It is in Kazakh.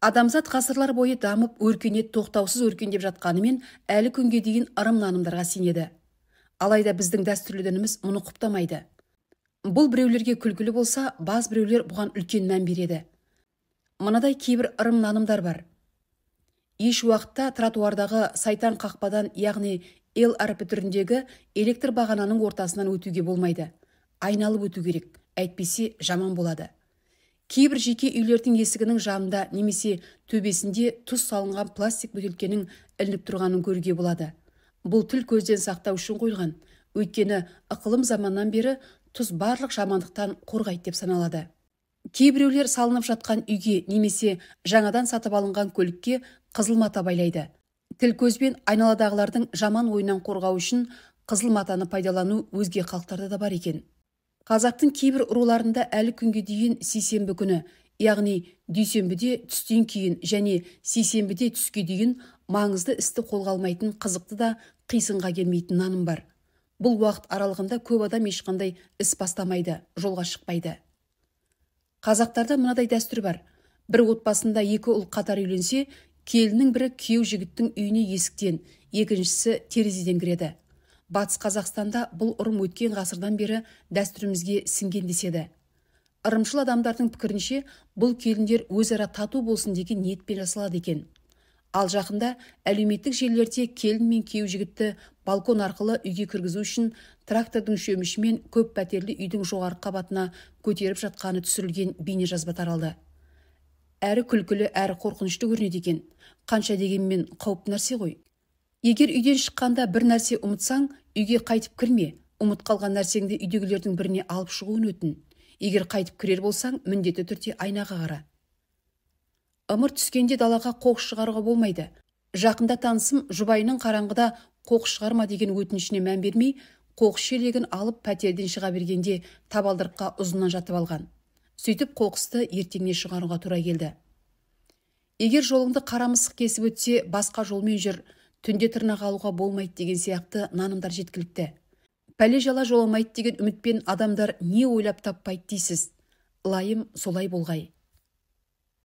Адамзат ғасырлар бойы дамып, өркениет тоқтаусыз өркендеп жатқанымен, әлі күнге дейін ырым-нанымдарға сенеді. Алайда біздің дәстүрлі дініміз мұны құптамайды. Бұл біреулерге күлкілі болса, баз біреулер бұған үлкен мән береді. Мынадай кейбір ырым-нанымдар бар. Еш уақытта тротуардағы сайтан қақпадан, яғни L әрпі түріндегі электр бағананың ортасынан өтуге болмайды. Айналып өту керек, әйтпесе жаман болады. Кейбір жеке үйлердің есігінің жанында немесе төбесінде тұз салынған пластик бөтелкенің ілініп тұрғанын көруге болады. Бұл тіл көзден сақтау үшін қойылған, өйткені ықылым заманнан бері тұз барлық жамандықтан қорғайды деп саналады. Кейбіреулер салынып жатқан үйге немесе жаңадан сатып алынған көлікке қызыл мата байлайды. Тіл көзбен айналадағылардың жаман ойынан қорғау үшін қызыл матаны пайдалану өзге халықтарда да бар екен. Қазақтың кейбір руларында әлі күнге дейін сейсенбі күні, яғни дүйсенбіде түстен кейін және сейсенбіде түске дейін маңызды істі қолға алмайтын, қызықты да қисынға келмейтін наным бар. Бұл уақыт аралығында көп адам ешқандай іс бастамайды, жолға шықпайды. Қазақтарда мынадай дәстүр бар. Бір отбасында екі ұл қатар үйленсе, келіннің бірі күйеу жігіттің үйіне есіктен, екіншісі терезеден кіреді. Батыс Қазақстанда бұл ырым өткен ғасырдан бері дәстүрімізге сіңген деседі. Ырымшыл адамдардың пікірінше, бұл келіндер өзара тату болсын деген ниетпен жасалады екен. Ал жақында әлеуметтік желілерде келін мен күйеу жігітті балкон арқылы үйге кіргізу үшін трактордың шөмішімен көп пәтерлі үйдің жоғарғы қабатына көтеріп жатқаны түсірілген бейнежазба таралды. Әрі күлкілі, әрі қорқынышты көрінеді екен. Қанша дегенмен қауіпті нәрсе ғой. Егер үйден шыққанда бір нәрсе ұмытсаң, үйге қайтып кірме. Ұмыт қалған нәрсеңді үйдегілердің біріне алып шығуын өтін. Егер қайтып кірер болсаң, міндетті түрде айнаға қара. Ымырт түскенде далаға қоқыс шығаруға болмайды. Жақында танысым жұбайының қараңғыда қоқыс шығарма деген өтінішіне мән бермей, қоқыс шелегін алып пәтерден шыға бергенде табалдырыққа ұзыннан жатып алған. Сөйтіп қоқысты ертеңіне шығаруға тура келді. Егер жолыңды қара мысық кесіп өтсе, басқа жолмен жүр, түнде тырнақ алуға болмайды деген сияқты нанымдар жеткілікті. Пәле жала жоламайды деген үмітпен адамдар не ойлап таппайды дейсіз. Лайым солай болғай.